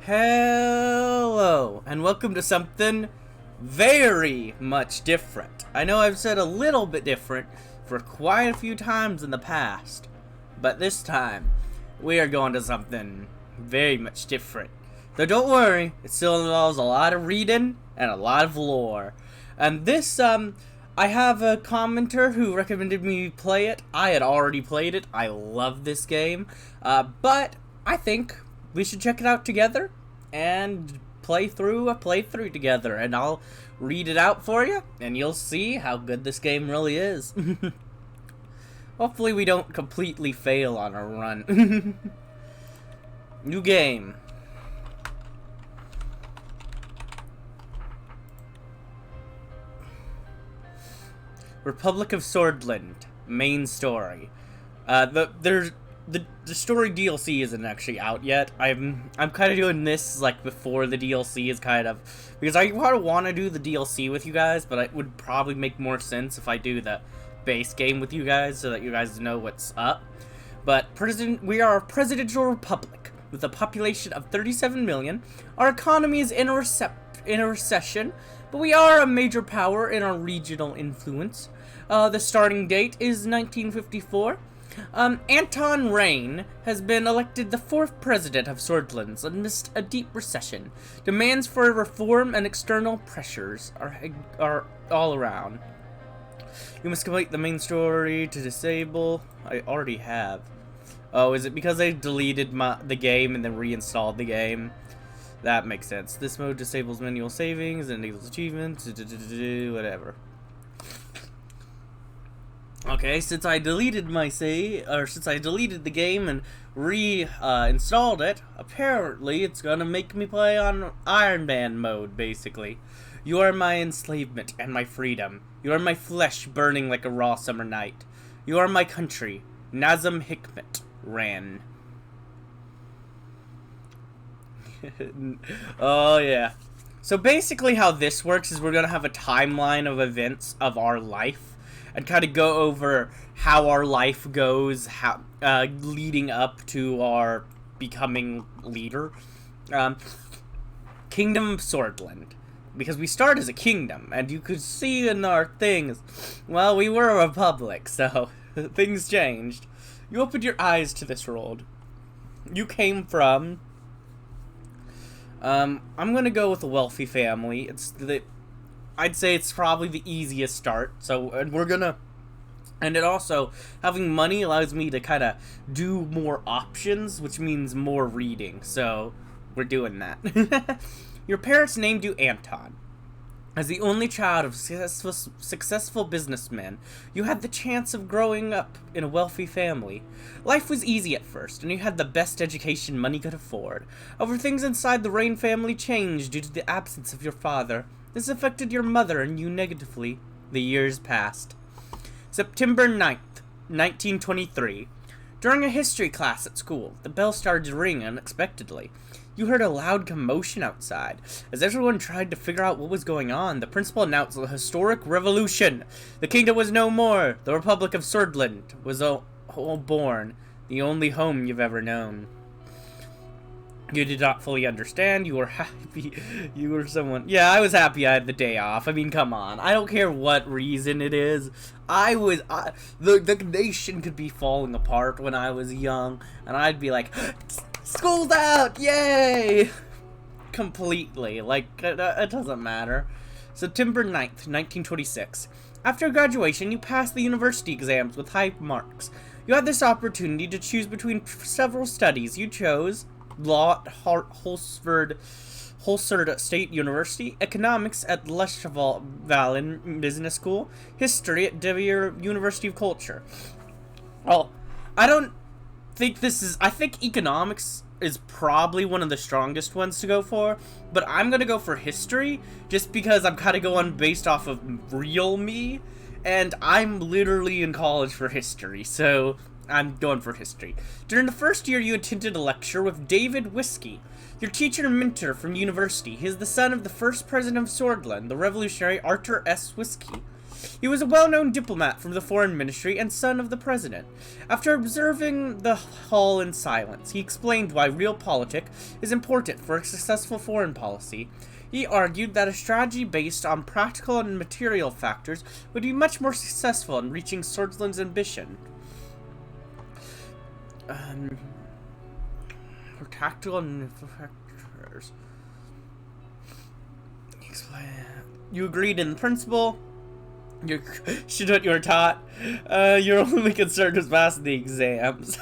Hello, and welcome to something very much different. I know I've said a little bit different for quite a few times in the past, but this time we are going to something very much different. Though don't worry, it still involves a lot of reading and a lot of lore. And this, I have a commenter who recommended me play it. I had already played it. I love this game, but I think we should check it out together and play through a playthrough together, and I'll read it out for you, and you'll see how good this game really is. Hopefully we don't completely fail on our run. New game. Republic of Swordland, main story. The story DLC isn't actually out yet. I'm kind of doing this like before the DLC is kind of, because I want to do the DLC with you guys, but it would probably make more sense if I do the base game with you guys so that you guys know what's up. But we are a presidential republic with a population of 37 million. Our economy is in a recession, but we are a major power in our regional influence. The starting date is 1954. Anton Rain has been elected the 4th president of Swordlands amidst a deep recession. Demands for reform and external pressures are all around. You must complete the main story to disable. I already have. Oh, is it because I deleted the game and then reinstalled the game? That makes sense. This mode disables manual savings and enables achievements, whatever. Okay, since I deleted since I deleted the game and reinstalled it, apparently it's gonna make me play on Iron Man mode, basically. You are my enslavement and my freedom. You are my flesh burning like a raw summer night. You are my country. Nazem Hikmet Ran. Oh yeah. So basically how this works is we're gonna have a timeline of events of our life and kind of go over how our life goes, leading up to our becoming leader. Kingdom of Swordland. Because we start as a kingdom, and you could see in our things, well, we were a republic, so things changed. You opened your eyes to this world. You came from, I'm gonna go with a wealthy family. I'd say it's probably the easiest start, and it also, having money allows me to kind of do more options, which means more reading, so we're doing that. Your parents named you Anton. As the only child of successful businessmen, you had the chance of growing up in a wealthy family. Life was easy at first, and you had the best education money could afford. However, things inside the Rain family changed due to the absence of your father. This affected your mother and you negatively. The years passed. September 9th, 1923. During a history class at school, the bell started to ring unexpectedly. You heard a loud commotion outside. As everyone tried to figure out what was going on, the principal announced a historic revolution. The kingdom was no more. The Republic of Swordland was born, the only home you've ever known. You did not fully understand. You were happy. You were someone. Yeah, I was happy I had the day off. I mean, come on. I don't care what reason it is. The nation could be falling apart when I was young, and I'd be like, school's out! Yay! Completely. Like, it doesn't matter. September 9th, 1926. After graduation, you passed the university exams with high marks. You had this opportunity to choose between several studies. You chose law at Holsford State University, economics at Leschwalen Business School, history at De Vere University of Culture. Well, I don't think I think economics is probably one of the strongest ones to go for, but I'm gonna go for history just because I'm kind of going based off of real me, and I'm literally in college for history, so I'm going for history. During the first year, you attended a lecture with David Whiskey, your teacher and mentor from university. He is the son of the first president of Swordland, the revolutionary Arthur S. Whiskey. He was a well-known diplomat from the foreign ministry and son of the president. After observing the hall in silence, he explained why realpolitik is important for a successful foreign policy. He argued that a strategy based on practical and material factors would be much more successful in reaching Swordsland's ambition. For tactical and factors. You agreed in principle. You should what you were taught. Your only concern was passing the exams.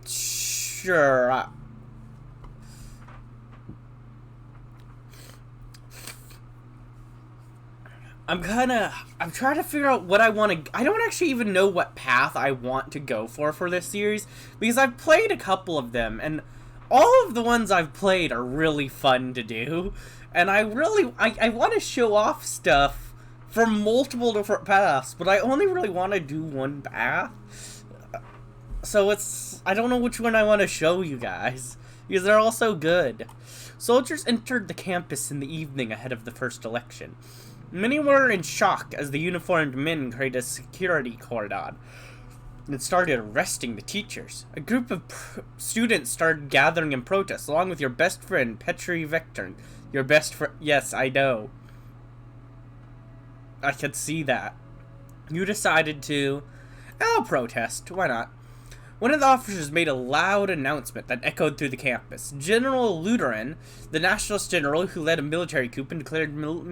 Sure. I'm trying to figure out what I want to. I don't actually even know what path I want to go for this series, because I've played a couple of them, and all of the ones I've played are really fun to do, and I want to show off stuff from multiple different paths, but I only really want to do one path. So I don't know which one I want to show you guys, because they're all so good. Soldiers entered the campus in the evening ahead of the first election. Many were in shock as the uniformed men created a security cordon and started arresting the teachers. A group of students started gathering in protest, along with your best friend, Petri Vectorn. Your best friend. Yes, I know. I could see that. You decided to... I'll protest. Why not? One of the officers made a loud announcement that echoed through the campus. General Suzerain, the nationalist general who led a military coup and declared martial,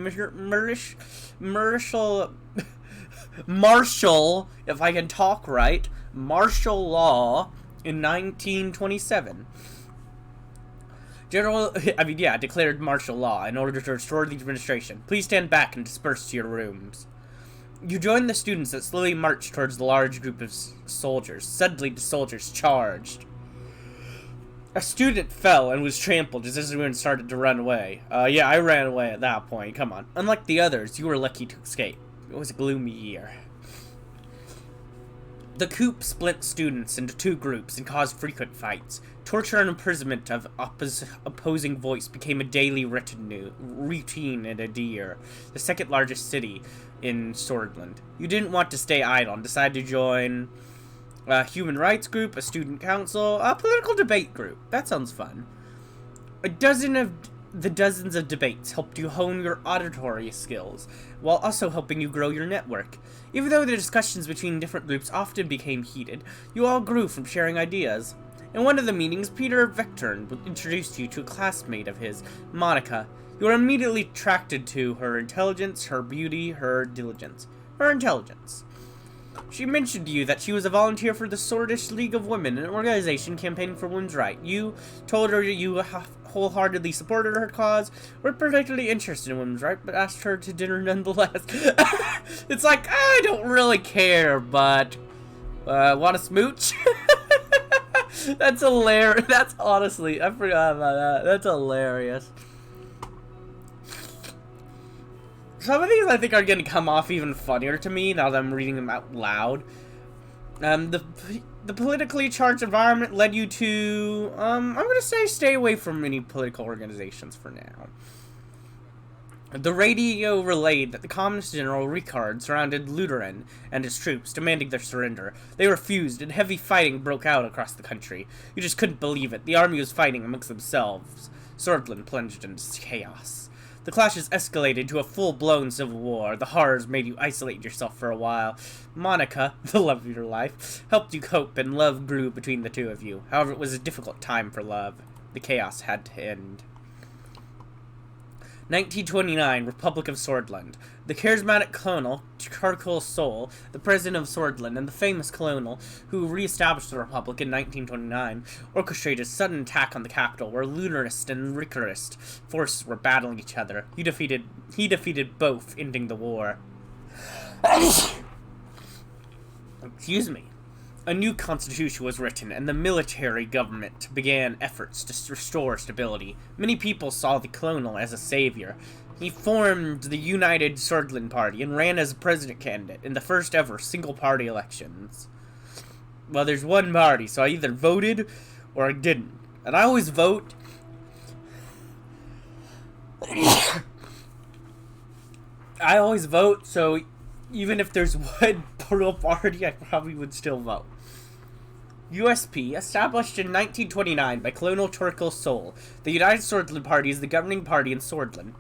if I can talk right, martial law in 1927. Declared martial law in order to restore the administration. Please stand back and disperse to your rooms. You join the students that slowly march towards the large group of soldiers. Suddenly, the soldiers charged. A student fell and was trampled as everyone started to run away. Yeah, I ran away at that point. Come on. Unlike the others, you were lucky to escape. It was a gloomy year. The coup split students into two groups and caused frequent fights. Torture and imprisonment of opposing voice became a daily routine in Adir, the second largest city in Swordland. You didn't want to stay idle and decided to join a human rights group, a student council, a political debate group. That sounds fun. Dozens of debates helped you hone your auditory skills, while also helping you grow your network. Even though the discussions between different groups often became heated, you all grew from sharing ideas. In one of the meetings, Peter Vectorn introduced you to a classmate of his, Monica. You were immediately attracted to her intelligence, her beauty, her diligence. Her intelligence. She mentioned to you that she was a volunteer for the Swordish League of Women, an organization campaigning for women's rights. You told her you wholeheartedly supported her cause, were particularly interested in women's rights, but asked her to dinner nonetheless. It's like, I don't really care, but want to smooch? That's hilarious. That's honestly, I forgot about that. That's hilarious. Some of these I think are going to come off even funnier to me now that I'm reading them out loud. The politically charged environment led you to, I'm going to say stay away from any political organizations for now. The radio relayed that the Communist General Ricard surrounded Lutheran and his troops, demanding their surrender. They refused, and heavy fighting broke out across the country. You just couldn't believe it. The army was fighting amongst themselves. Swordland plunged into chaos. The clashes escalated to a full-blown civil war. The horrors made you isolate yourself for a while. Monica, the love of your life, helped you cope, and love grew between the two of you. However, it was a difficult time for love. The chaos had to end. 1929, Republic of Swordland. The charismatic colonel, Charcoal Soul, the president of Swordland, and the famous colonel who re-established the Republic in 1929, orchestrated a sudden attack on the capital where Lunarist and Ricarist forces were battling each other. He defeated both, ending the war. Excuse me. A new constitution was written, and the military government began efforts to restore stability. Many people saw the colonel as a savior. He formed the United Swordland Party and ran as a president candidate in the first ever single-party elections. Well, there's one party, so I either voted or I didn't. And I always vote. I always vote, so even if there's one political party, I probably would still vote. USP, established in 1929 by colonial Turkish Seoul, the United Swordsland Party is the governing party in Swordsland.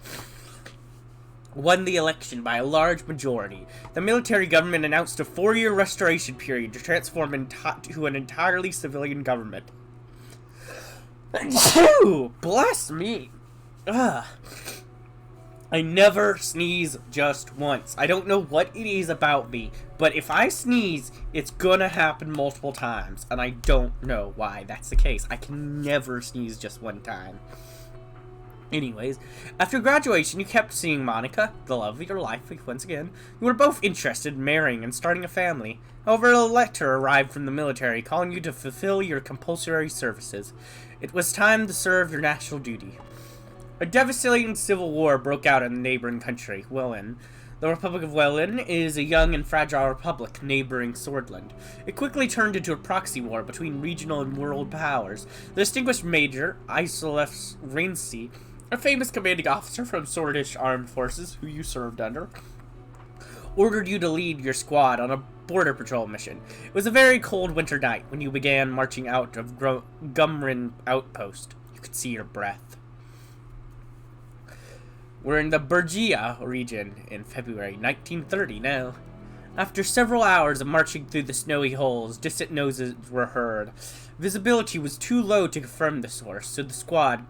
Won the election by a large majority. The military government announced a 4-year restoration period to transform to an entirely civilian government. Bless me. Ugh. I never sneeze just once. I don't know what it is about me, but if I sneeze, it's gonna happen multiple times, and I don't know why that's the case. I can never sneeze just one time. Anyways, after graduation, you kept seeing Monica, the love of your life, once again. You were both interested in marrying and starting a family. However, a letter arrived from the military calling you to fulfill your compulsory services. It was time to serve your national duty. A devastating civil war broke out in the neighboring country, Welland. The Republic of Welland is a young and fragile republic neighboring Swordsland. It quickly turned into a proxy war between regional and world powers. The distinguished Major, Isolef Rainsey, a famous commanding officer from Swordish armed forces who you served under, ordered you to lead your squad on a border patrol mission. It was a very cold winter night when you began marching out of Gumrin outpost. You could see your breath. We're in the Bergia region in February 1930 now. After several hours of marching through the snowy holes, distant noises were heard. Visibility was too low to confirm the source, so the squad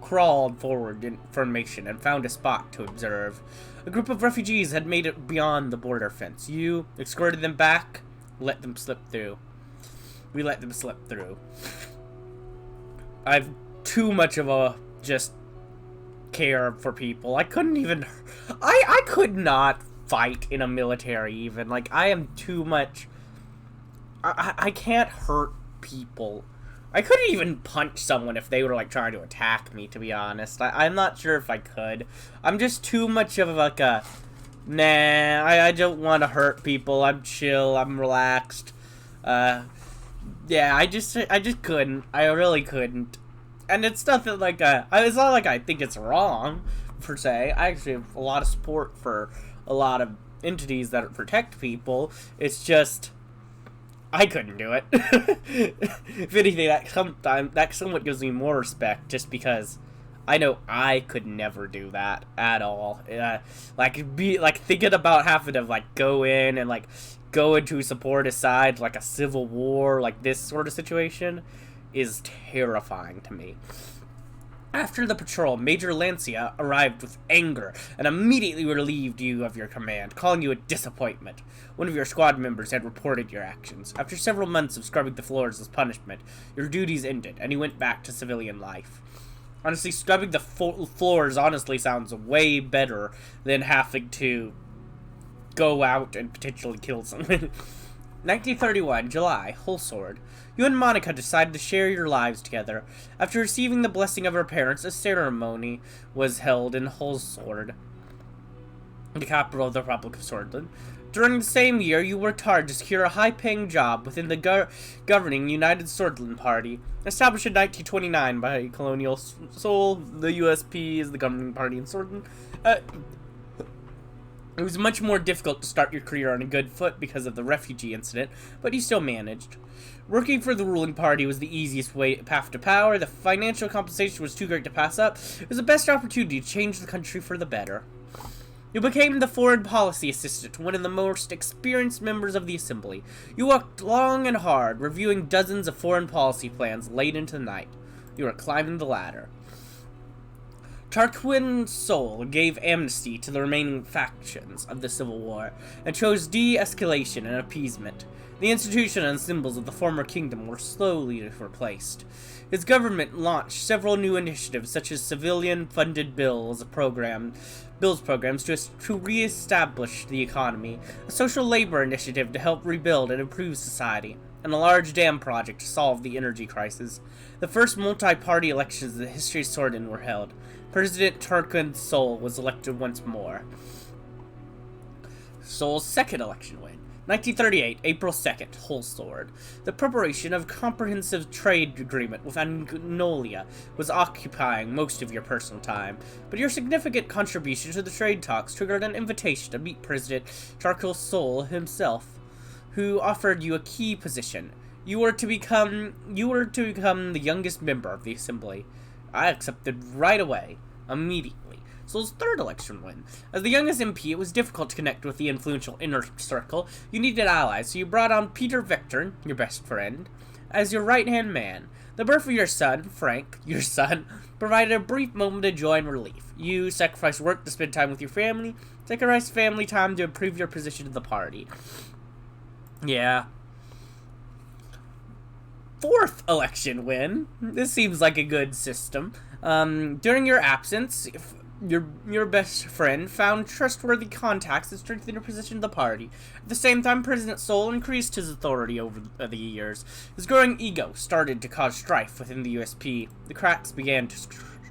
crawled forward in formation and found a spot to observe. A group of refugees had made it beyond the border fence. You escorted them back, let them slip through. We let them slip through. I've too much of a just care for people. I couldn't even... I could not fight in a military even. Like, I am too much... I can't hurt people. I couldn't even punch someone if they were, like, trying to attack me, to be honest. I'm not sure if I could. I'm just too much of, like, a... Nah, I don't want to hurt people. I'm chill. I'm relaxed. Yeah, I just couldn't. I really couldn't. And it's nothing like it's not like I think it's wrong, per se. I actually have a lot of support for a lot of entities that protect people. It's just... I couldn't do it. If anything, that somewhat gives me more respect, just because I know I could never do that at all. Thinking about having to like go in and like go into support a side like a civil war, like this sort of situation, is terrifying to me. After the patrol, Major Lancia arrived with anger and immediately relieved you of your command, calling you a disappointment. One of your squad members had reported your actions. After several months of scrubbing the floors as punishment, your duties ended, and you went back to civilian life. Honestly, scrubbing the floors honestly sounds way better than having to go out and potentially kill someone. 1931, July, Hulsord. You and Monica decided to share your lives together. After receiving the blessing of her parents, a ceremony was held in Hulsord, the capital of the Republic of Swordsland. During the same year, you worked hard to secure a high-paying job within the governing United Swordsland Party. Established in 1929 by colonial Seoul, the USP is the governing party in Swordsland. It was much more difficult to start your career on a good foot because of the refugee incident, but you still managed. Working for the ruling party was the easiest path to power. The financial compensation was too great to pass up. It was the best opportunity to change the country for the better. You became the foreign policy assistant, one of the most experienced members of the assembly. You worked long and hard, reviewing dozens of foreign policy plans late into the night. You were climbing the ladder. Tarquin Seoul gave amnesty to the remaining factions of the Civil War, and chose de-escalation and appeasement. The institution and symbols of the former kingdom were slowly replaced. His government launched several new initiatives, such as civilian-funded bills programs to re-establish the economy, a social labor initiative to help rebuild and improve society, and a large dam project to solve the energy crisis. The first multi-party elections in the history of Swordsland were held. President Tarquin Seoul was elected once more. Seoul's second election win. 1938, April 2nd, Whole Sword. The preparation of a comprehensive trade agreement with Angola was occupying most of your personal time, but your significant contribution to the trade talks triggered an invitation to meet President Charcoal Soul himself, who offered you a key position. You were to become the youngest member of the assembly. I accepted right away, immediately. Soul's third election win. As the youngest MP, it was difficult to connect with the influential inner circle. You needed allies, so you brought on Peter Victor, your best friend, as your right-hand man. The birth of your son, Frank, provided a brief moment of joy and relief. You sacrificed work to spend time with your family, sacrificed family time to improve your position in the party. Yeah. Fourth election win. This seems like a good system. During your absence, your best friend found trustworthy contacts that strengthened your position in the party. At the same time, President Soul increased his authority over the years. His growing ego started to cause strife within the USP. The cracks began to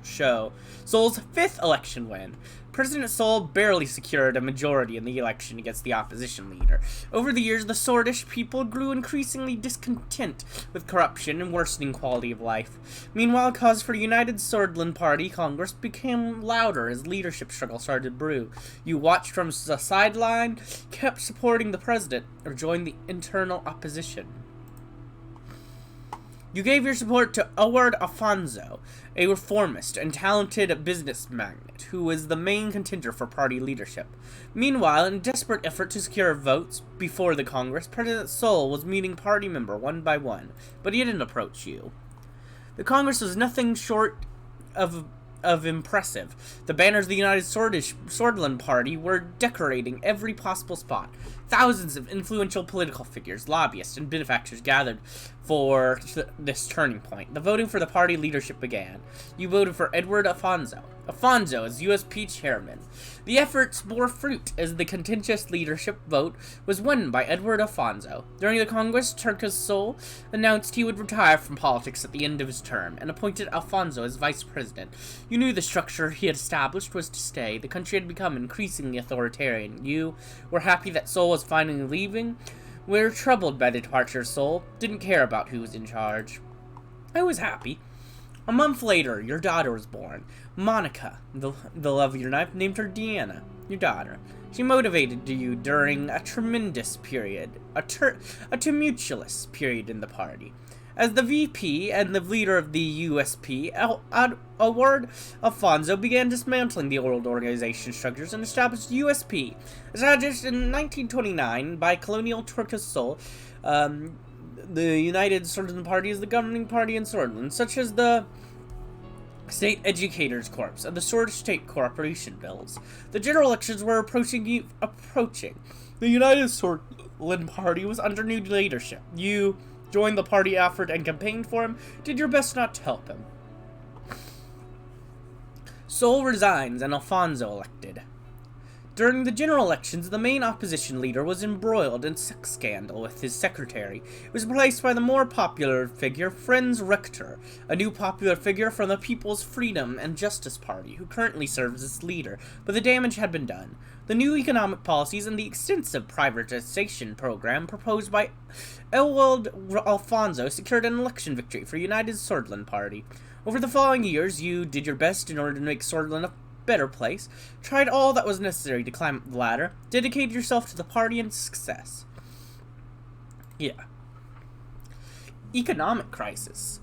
show. Soul's fifth election win. President Soul barely secured a majority in the election against the opposition leader. Over the years, the Swordish people grew increasingly discontent with corruption and worsening quality of life. Meanwhile, cause for United Swordland Party Congress became louder as leadership struggle started to brew. You watched from the sideline, kept supporting the president, or joined the internal opposition. You gave your support to Edward Alfonso, a reformist and talented business magnate who was the main contender for party leadership. Meanwhile, in a desperate effort to secure votes before the Congress, President Soul was meeting party member one by one, but he didn't approach you. The Congress was nothing short of impressive. The banners of the United Swordland Party were decorating every possible spot. Thousands of influential political figures, lobbyists, and benefactors gathered for this turning point. The voting for the party leadership began. You voted for Edward Alfonso as USP chairman. The efforts bore fruit as the contentious leadership vote was won by Edward Alfonso. During the Congress, Turcos Sol announced he would retire from politics at the end of his term and appointed Alfonso as vice president. You knew the structure he had established was to stay. The country had become increasingly authoritarian. You were happy that Sol was finally leaving. We were troubled by the departure of Sol. Didn't care about who was in charge. I was happy. A month later, your daughter was born. Monica, the love of your life, named her Deanna, your daughter. She motivated you during a tremendous period, a tumultuous period in the party. As the VP and the leader of the USP, Edward Alfonso began dismantling the old organization structures and established USP. Established in 1929 by colonial Turcos Sol, the United Swordland Party is the governing party in Swordland, such as the State Educators Corps and the Sword State Corporation bills. The general elections were approaching. The United Swordland Party was under new leadership. You joined the party effort and campaigned for him, did your best not to help him. Sol resigns and Alfonso elected. During the general elections, the main opposition leader was embroiled in sex scandal with his secretary. It was replaced by the more popular figure, Franz Richter, a new popular figure from the People's Freedom and Justice Party, who currently serves as leader, but the damage had been done. The new economic policies and the extensive privatization program proposed by Edward Alfonso secured an election victory for United Swordland Party. Over the following years, you did your best in order to make Swordland a better place, tried all that was necessary to climb up the ladder, dedicated yourself to the party and success. Yeah. Economic crisis.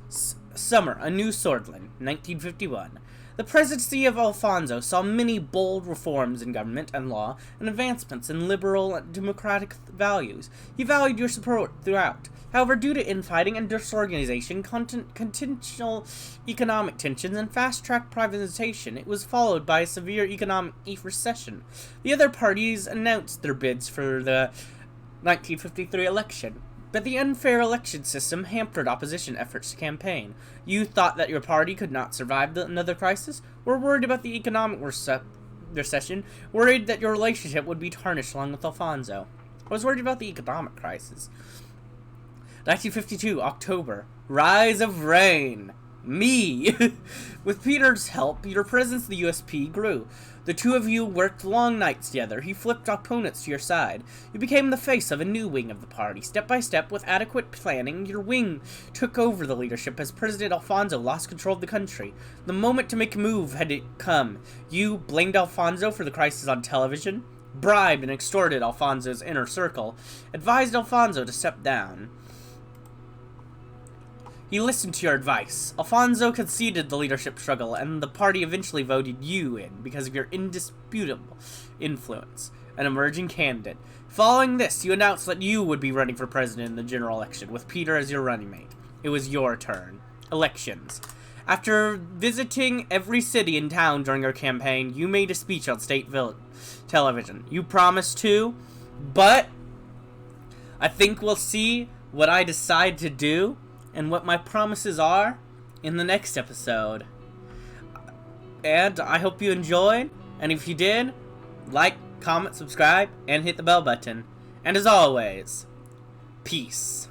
Summer, a new Swordland, 1951. The presidency of Alfonso saw many bold reforms in government and law and advancements in liberal and democratic values. He valued your support throughout. However, due to infighting and disorganization, continual economic tensions, and fast-track privatization, it was followed by a severe economic recession. The other parties announced their bids for the 1953 election, but the unfair election system hampered opposition efforts to campaign. You thought that your party could not survive another crisis, were worried about the economic recession, worried that your relationship would be tarnished along with Alfonso. I was worried about the economic crisis. 1952, October. Rise of Rain. Me! With Peter's help, your presence in the USP grew. The two of you worked long nights together. He flipped opponents to your side. You became the face of a new wing of the party. Step by step, with adequate planning, your wing took over the leadership as President Alfonso lost control of the country. The moment to make a move had come. You blamed Alfonso for the crisis on television, bribed and extorted Alfonso's inner circle, advised Alfonso to step down. He listened to your advice. Alfonso conceded the leadership struggle, and the party eventually voted you in because of your indisputable influence, an emerging candidate. Following this, you announced that you would be running for president in the general election, with Peter as your running mate. It was your turn. Elections. After visiting every city and town during your campaign, you made a speech on state television. You promised to, but I think we'll see what I decide to do and what my promises are in the next episode. And I hope you enjoyed, and if you did, like, comment, subscribe, and hit the bell button. And as always, peace.